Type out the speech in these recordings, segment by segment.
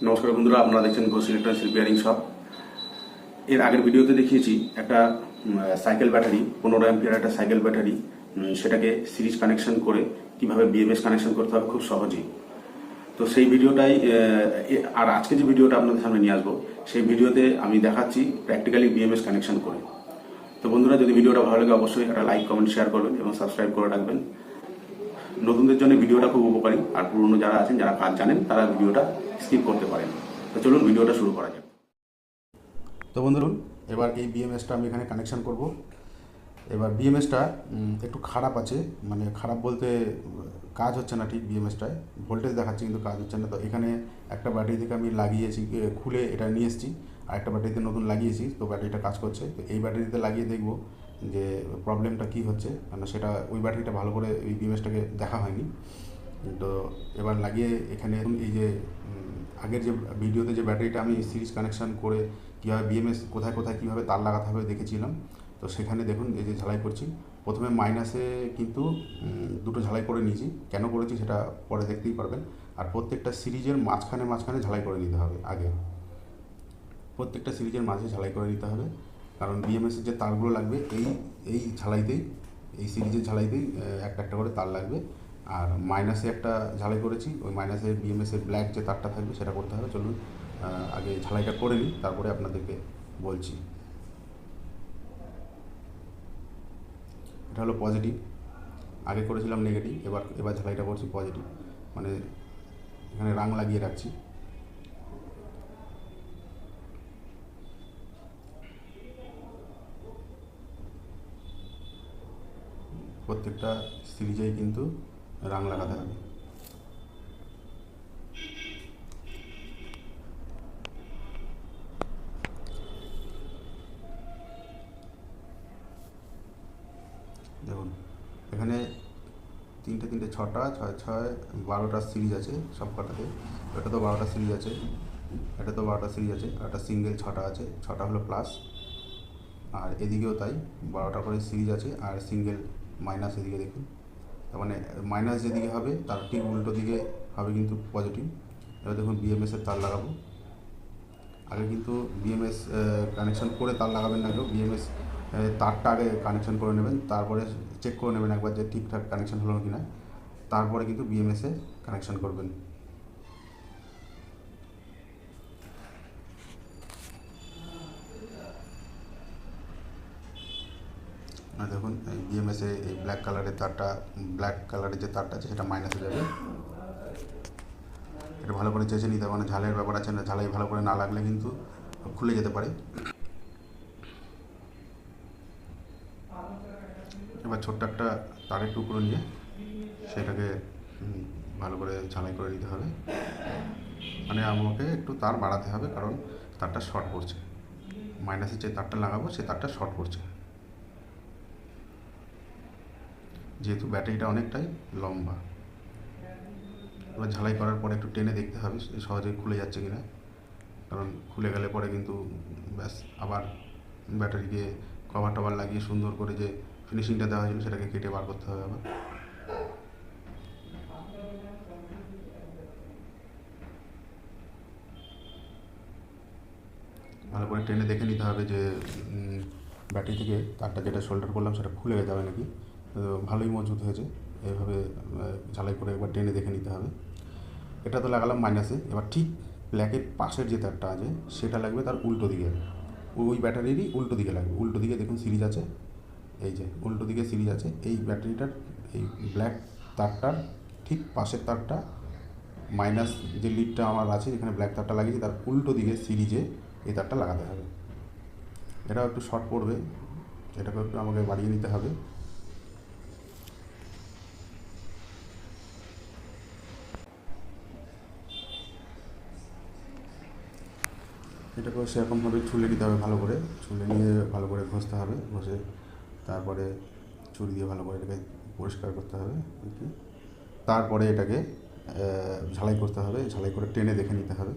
নমস্কার বন্ধুরা, আপনারা দেখছেন ঘোষ ইলেকট্রনিক্স রিপেয়ারিং শপ। এর আগের ভিডিওতে দেখিয়েছি একটা সাইকেল ব্যাটারি, 15 অ্যাম্পিয়ার একটা সাইকেল ব্যাটারি, সেটাকে সিরিজ কানেকশন করে কিভাবে বিএমএস কানেকশন করতে হবে খুব সহজেই। তো সেই ভিডিওটাই আর আজকে যে ভিডিওটা আপনাদের সামনে নিয়ে আসবো, সেই ভিডিওতে আমি দেখাচ্ছি প্র্যাকটিক্যালি বিএমএস কানেকশন করে। তো বন্ধুরা, যদি ভিডিওটা ভালো লাগে অবশ্যই একটা লাইক, কমেন্ট, শেয়ার করবেন এবং সাবস্ক্রাইব করে রাখবেন। নতুনদের জন্য ভিডিওটা খুব উপকারী, আর পুরনো যারা আছেন, যারা কাজ জানেন, তারা ভিডিওটা স্কিপ করতে পারেন। তো চলুন ভিডিওটা শুরু করা যাক। তো বন্ধুরা, এবার এই বিএমএসটা আমি এখানে কানেকশান করব। এবার বিএমএসটা একটু খারাপ আছে, মানে খারাপ বলতে কাজ হচ্ছে না ঠিক। বিএমএসটায় ভোল্টেজ দেখাচ্ছে কিন্তু কাজ হচ্ছে না। তো এখানে একটা ব্যাটারি থেকে আমি লাগিয়েছি, খুলে এটা নিয়ে এসেছি, আর একটা ব্যাটারিতে নতুন লাগিয়েছি। তো ব্যাটারিটা কাজ করছে। তো এই ব্যাটারিতে লাগিয়ে দেখব যে প্রবলেমটা কী হচ্ছে, কারণ সেটা ওই ব্যাটারিটা ভালো করে এই বিএমএসটাকে দেখা হয়নি। তো এবার লাগিয়ে এখানে এই যে আগের যে ভিডিওতে যে ব্যাটারিটা আমি সিরিজ কানেকশান করে কীভাবে বিএমএস কোথায় কোথায় কীভাবে তার লাগাতে হবে দেখেছিলাম। তো সেখানে দেখুন এই যে ঝালাই করছি, প্রথমে মাইনাসে কিন্তু দুটো ঝালাই করে নিয়েছি। কেন করেছি সেটা পরে দেখতেই পারবেন। আর প্রত্যেকটা সিরিজের মাঝখানে মাঝখানে ঝালাই করে নিতে হবে আগে, প্রত্যেকটা সিরিজের মাঝে ঝালাই করে নিতে হবে। কারণ বিএমএসের যে তারগুলো লাগবে এই ঝালাইতেই, এই সিরিজের ঝালাইতেই একটা একটা করে তার লাগবে। আর মাইনাসে একটা ঝালাই করেছি, ওই মাইনাসে বিএমএসের ব্ল্যাক যে তারটা থাকবে সেটা করতে হবে। চলুন আগে ঝালাইটা করে নিই, তারপরে আপনাদেরকে বলছি। এটা হলো পজিটিভ, আগে করেছিলাম নেগেটিভ, এবার ঝালাইটা করছি পজিটিভ, মানে এখানে রাং লাগিয়ে রাখছি। প্রত্যেকটা সিরিজেই কিন্তু রাং লাগাতে হবে। দেখুন এখানে তিনটে তিনটে ছটা, ছয় ছয় 12টা সিরিজ আছে সব কটাতে। এটা তো 12টা সিরিজ আছে, এটা তো 12টা সিরিজ আছে, আর একটা সিঙ্গেল 6টা আছে, 6টা হলো প্লাস। আর এদিকেও তাই 12টা করে সিরিজ আছে, আর সিঙ্গেল মাইনাস এদিকে দেখুন। তার মানে মাইনাস যেদিকে হবে তার ঠিক উল্টো দিকে হবে কিন্তু পজিটিভ। এবার দেখুন বিএমএসের তার লাগাবো। আগে কিন্তু বিএমএস কানেকশন করে তার লাগাবেন না কেউ, বিএমএস তারটা আগে কানেকশন করে নেবেন, তারপরে চেক করে নেবেন একবার যে ঠিকঠাক কানেকশন হলো কি না, তারপরে কিন্তু বিএমএসে কানেকশন করবেন। আর দেখুন এই বিএমএসে এই ব্ল্যাক কালারের তারটা, ব্ল্যাক কালারের যে তারটা আছে সেটা মাইনাসে যাবে। এটা ভালো করে চেঁচে নিতে হবে, মানে ঝালের ব্যাপার আছে না, ঝালাই ভালো করে না লাগলে কিন্তু খুলে যেতে পারে। এবার ছোট্ট একটা তারের টুকরো নিয়ে সেটাকে ভালো করে ঝালাই করে নিতে হবে। মানে আমাকে একটু তার বাড়াতে হবে, কারণ তারটা শর্ট পড়ছে। মাইনাসের যে তারটা লাগাবো সে তারটা শর্ট পড়ছে, যেহেতু ব্যাটারিটা অনেকটাই লম্বা। এবার ঝালাই করার পরে একটু টেনে দেখতে হবে সহজে খুলে যাচ্ছে কিনা, কারণ খুলে গেলে পরে কিন্তু ব্যাস আবার ব্যাটারিকে কভার টভার লাগিয়ে সুন্দর করে যে ফিনিশিংটা দেওয়া হয়েছিল সেটাকে কেটে বার করতে হবে আবার। ভালো করে টেনে দেখে নিতে হবে যে ব্যাটারি থেকে তারটা যেটা শোল্ডার করলাম সেটা খুলে যাবে নাকি। ভালোই মজবুত হয়েছে, এইভাবে ঝালাই করে একবার টেনে দেখে নিতে হবে। এটা তো লাগালাম মাইনাসে, এবার ঠিক ব্ল্যাকের পাশের যে তারটা আছে সেটা লাগবে তার উল্টো দিকে, ওই ব্যাটারিরই উল্টো দিকে লাগবে। উল্টো দিকে দেখুন সিরিজ আছে, এই যে উল্টো দিকে সিরিজ আছে, এই ব্যাটারিটার এই ব্ল্যাক তারটার ঠিক পাশের তারটা, মাইনাস যে লিডটা আমার আছে যেখানে ব্ল্যাক তারটা লাগিয়েছি তার উল্টো দিকে সিরিজে এই তারটা লাগাতে হবে। এটাও একটু শর্ট পড়বে, এটাকেও একটু আমাকে বাড়িয়ে নিতে হবে। এটাকেও সেরকমভাবে ছুলে নিতে হবে, ভালো করে ছুলে নিয়ে ভালো করে ঘষতে হবে, ঘষে তারপরে ছুরি দিয়ে ভালো করে এটাকে পরিষ্কার করতে হবে আর কি। তারপরে এটাকে ঝালাই করতে হবে, ঝালাই করে টেনে দেখে নিতে হবে।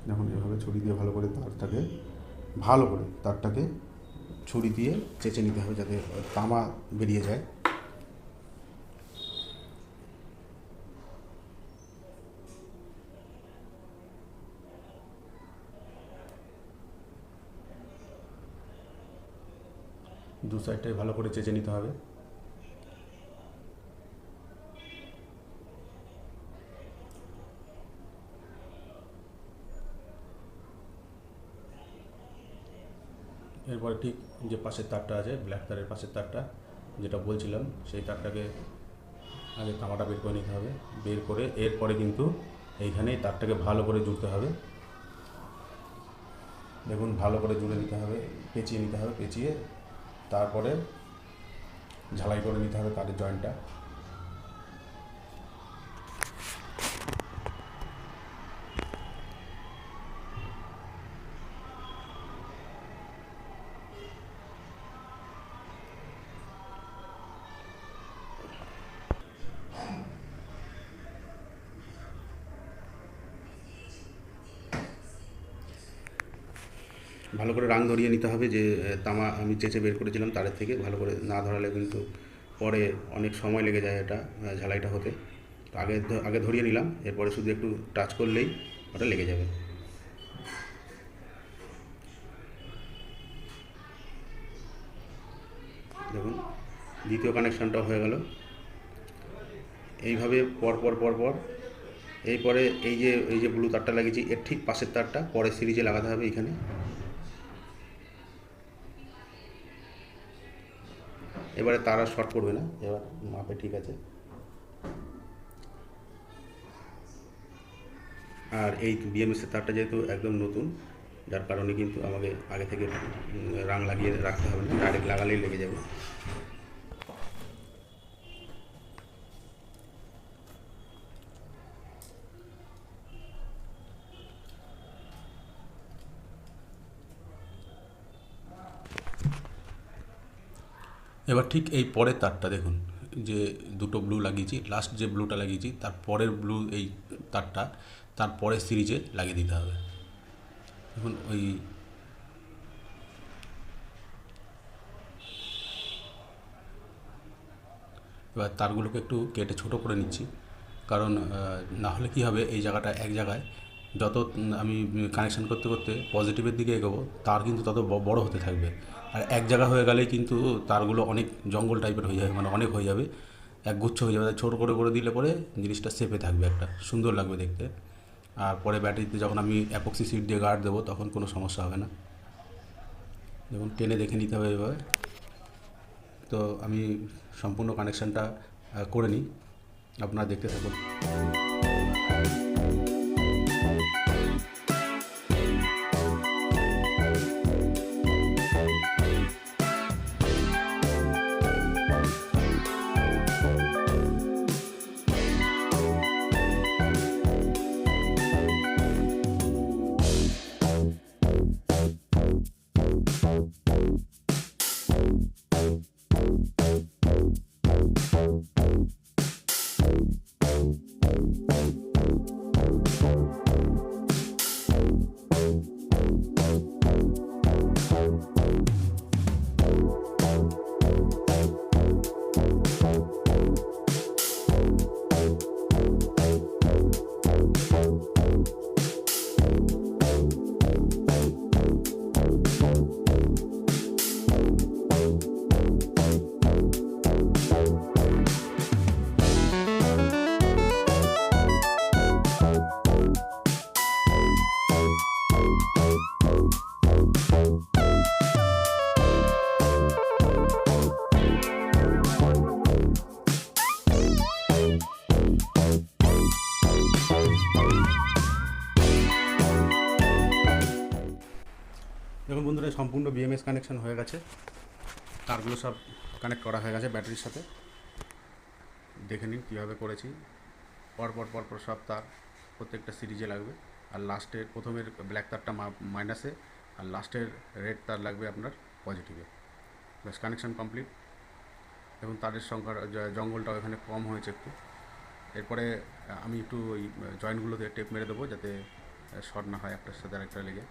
দেখুন এভাবে ছুরি দিয়ে ভালো করে তারটাকে ছুরি দিয়ে চেঁচে নিতে হবে যাতে তামা বেরিয়ে যায়। দু সাইডটাই ভালো করে চেঁচে নিতে হবে। এরপরে ঠিক যে পাশের তারটা আছে, ব্ল্যাক তারের পাশের তারটা যেটা বলছিলাম, সেই তারটাকে আগে তামাটা বের করে নিতে হবে। বের করে এরপরে কিন্তু এইখানেই তারটাকে ভালো করে জুড়তে হবে। দেখুন ভালো করে জুড়ে নিতে হবে, পেঁচিয়ে নিতে হবে, পেঁচিয়ে তারপরে ঝালাই করে নিতে হবে তারের জয়েন্টটা। ভালো করে রাং ধরিয়ে নিতে হবে, যে তামা আমি চেঁচে বের করেছিলাম তারের থেকে। ভালো করে না ধরালে কিন্তু পরে অনেক সময় লেগে যায় এটা ঝালাইটা হতে। তো আগে ধরিয়ে নিলাম, এরপরে শুধু একটু টাচ করলেই ওটা লেগে যাবে। দেখুন দ্বিতীয় কানেকশানটাও হয়ে গেল। এইভাবে পর এরপরে এই যে ব্লু তারটা লাগিয়েছি এর ঠিক পাশের তারটা পরের সিরিজে লাগাতে হবে এইখানে। এবারে তার আর শর্ট পড়বে না, এবার মাপে ঠিক আছে। আর এই বিএমএসের তারটা যেহেতু একদম নতুন, যার কারণে কিন্তু আমাকে আগে থেকে রাং লাগিয়ে রাখতে হবে না, ডাইরেক্ট লাগালেই লেগে যাবে। এবার ঠিক এই পরের তারটা দেখুন, যে দুটো ব্লু লাগিয়েছি, লাস্ট যে ব্লুটা লাগিয়েছি তার পরের ব্লু এই তারটা তার পরের সিরিজে লাগিয়ে দিতে হবে। দেখুন ওই এবার তারগুলোকে একটু কেটে ছোট করে নিচ্ছি, কারণ না হলে কী হবে, এই জায়গাটা এক জায়গায় যত আমি কানেকশান করতে করতে পজিটিভের দিকে এগোবো তার কিন্তু তত বড় হতে থাকবে। আর এক জায়গা হয়ে গেলেই কিন্তু তারগুলো অনেক জঙ্গল টাইপের হয়ে যাবে, মানে অনেক হয়ে যাবে, একগুচ্ছ হয়ে যাবে। ছোটো করে দিলে পরে জিনিসটা শেপে থাকবে, একটা সুন্দর লাগবে দেখতে। আর পরে ব্যাটারিতে যখন আমি অ্যাপক্সি সিট দিয়ে গার্ড দেবো তখন কোনো সমস্যা হবে না। দেখুন টেনে দেখে নিতে হবে এভাবে। তো আমি সম্পূর্ণ কানেকশানটা করে নিই, আপনারা দেখতে থাকুন। দেখুন বন্ধুরা, সম্পূর্ণ বিএমএস কানেকশান হয়ে গেছে, তারগুলো সব কানেক্ট করা হয়ে গেছে ব্যাটারির সাথে। দেখে নিন কীভাবে করেছি। পরপর সব তার প্রত্যেকটা সিরিজে লাগবে। আর লাস্টের প্রথমের ব্ল্যাক তারটা মাইনাসে, আর লাস্টের রেড তার লাগবে আপনার পজিটিভে। ব্যাস কানেকশান কমপ্লিট। দেখুন তারের সংখ্যা জঙ্গলটাও এখানে কম হয়েছে একটু। এরপরে আমি একটু ওই জয়েন্টগুলোতে টেপ মেরে দেবো যাতে শর্ট না হয় একটার সাথে আরেকটা লেগে।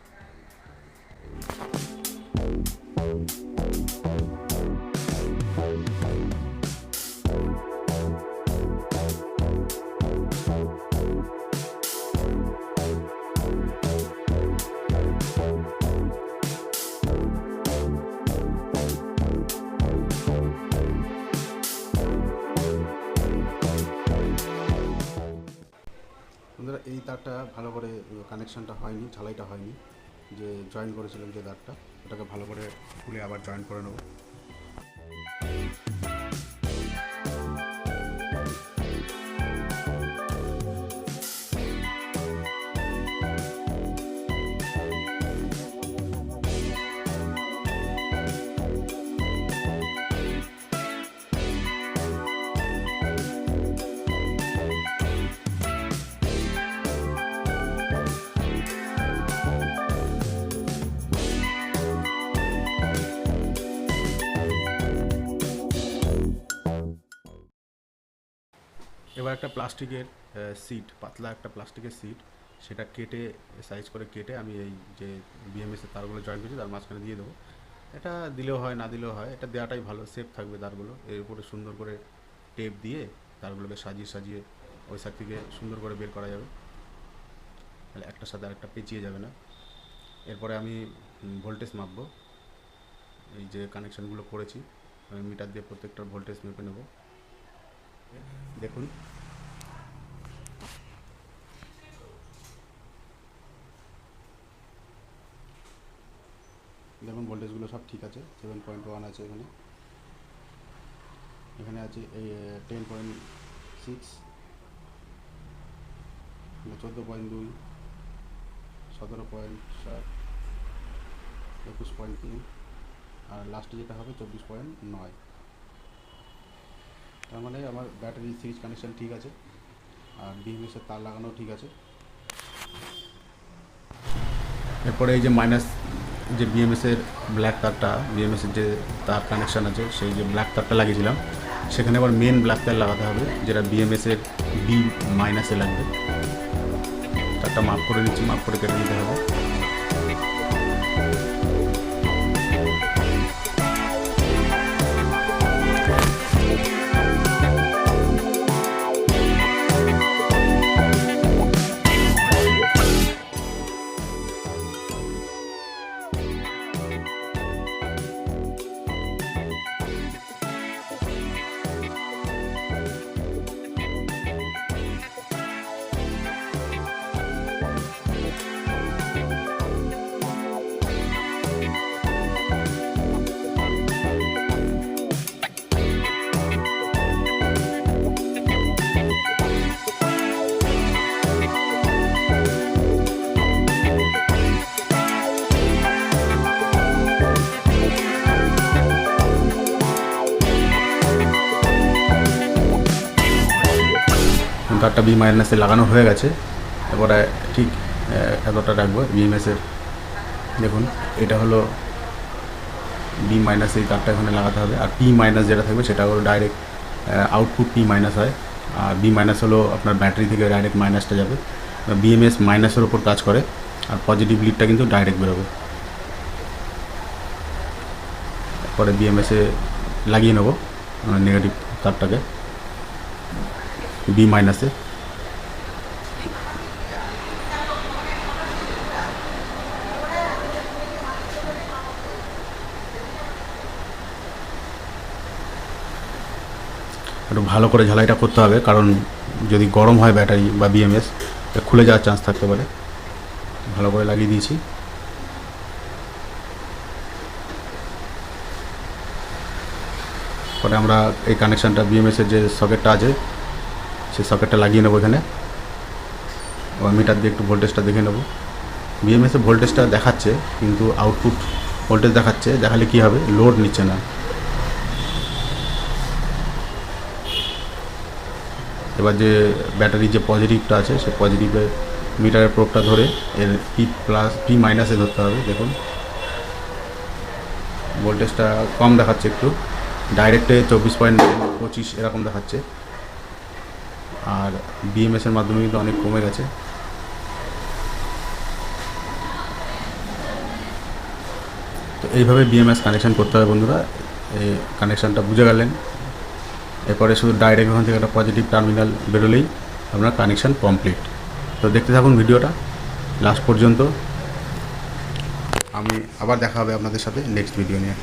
বন্ধুরা, এই তারটা ভালো করে কানেকশানটা হয়নি, ঝালাইটা হয়নি, যে জয়েন করেছিলাম যে তারটা, ওটাকে ভালো করে খুলে আবার জয়েন করে নেবো। এবার একটা প্লাস্টিকের সিট, পাতলা একটা প্লাস্টিকের সিট, সেটা কেটে সাইজ করে কেটে আমি এই যে বিএমএস এর তারগুলো জয়েন করেছি তার মাঝখানে দিয়ে দেবো। এটা দিলেও হয়, না দিলেও হয়, এটা দেওয়াটাই ভালো, সেফ থাকবে তারগুলো। এর উপরে সুন্দর করে টেপ দিয়ে তারগুলোকে সাজিয়ে সাজিয়ে ওই সাইড থেকে সুন্দর করে বের করা যাবে, তাহলে একটার সাথে আরেকটা পেঁচিয়ে যাবে না। এরপরে আমি ভোল্টেজ মাপবো। এই যে কানেকশানগুলো করেছি আমি মিটার দিয়ে প্রত্যেকটার ভোল্টেজ মেপে নেব। দেখুন, দেখুন ভোল্টেজগুলো সব ঠিক আছে। 7.1 আছে এখানে, এখানে আছে এই 10.6, 14.2, 17.7, 21.3, আর লাস্টে যেটা হবে 24.9। তার মানে আমার ব্যাটারি সিরিজ কানেকশান ঠিক আছে, আর বিএমএস এর তার লাগানো ঠিক আছে। এরপরে এই যে মাইনাস যে বিএমএস এর ব্ল্যাক তারটা, বিএমএস এর যে তার কানেকশান আছে সেই যে ব্ল্যাক তারটা লাগিয়েছিলাম, সেখানে আবার মেন ব্ল্যাক তার লাগাতে হবে, যেটা বিএমএস এর বি মাইনাসে লাগবে। তারটা মাপ করে নিচ্ছি, মাপ করে কেটে নিতে হবে। তারটা বি মাইনাসে লাগানো হয়ে গেছে। এরপরে ঠিক এতটা রাখবো বিএমএসের। দেখুন, এটা হলো বি মাইনাস, এই তারটা এখানে লাগাতে হবে। আর পি মাইনাস যেটা থাকবে সেটা হলো ডাইরেক্ট আউটপুট পি মাইনাস হয়, আর বি মাইনাস হলো আপনার ব্যাটারি থেকে ডাইরেক্ট মাইনাসটা যাবে। বিএমএস মাইনাসের ওপর কাজ করে, আর পজিটিভ লিডটা কিন্তু ডাইরেক্ট বেরোবে। পরে বিএমএসে লাগিয়ে নেবো নেগেটিভ তারটাকে বি মাইনাসে। একটু ভালো করে ঝালাইটা করতে হবে, কারণ যদি গরম হয় ব্যাটারি বা বিএমএস খুলে যাওয়ার চান্স থাকতে পারে। ভালো করে লাগিয়ে দিয়েছি। পরে আমরা এই কানেকশানটা বিএমএসের যে সকেটটা আছে সেই সকেটটা লাগিয়ে নেবো এখানে। আবার মিটার দিয়ে একটু ভোল্টেজটা দেখে নেব। বিএমএসের ভোল্টেজটা দেখাচ্ছে কিন্তু আউটপুট ভোল্টেজ দেখাচ্ছে, দেখালে কী হবে, লোড নিচ্ছে না। এবার যে ব্যাটারির যে পজিটিভটা আছে সেই পজিটিভে মিটারের প্রোবটা ধরে এর পি প্লাস পি মাইনাসে ধরতে হবে। দেখুন ভোল্টেজটা কম দেখাচ্ছে একটু, ডাইরেক্টে 24.25 এরকম দেখাচ্ছে, আর বিএমএসের মাধ্যমে কিন্তু অনেক কমে গেছে। তো এইভাবে বিএমএস কানেকশান করতে হবে বন্ধুরা। এই কানেকশানটা বুঝে গেলেন। এরপরে শুধু ডাইরেক্ট ওখান থেকে একটা পজিটিভ টার্মিনাল বেরোলেই আপনার কানেকশান কমপ্লিট। তো দেখতে থাকুন ভিডিওটা লাস্ট পর্যন্ত। আমি আবার দেখা হবে আপনাদের সাথে নেক্সট ভিডিও নিয়ে।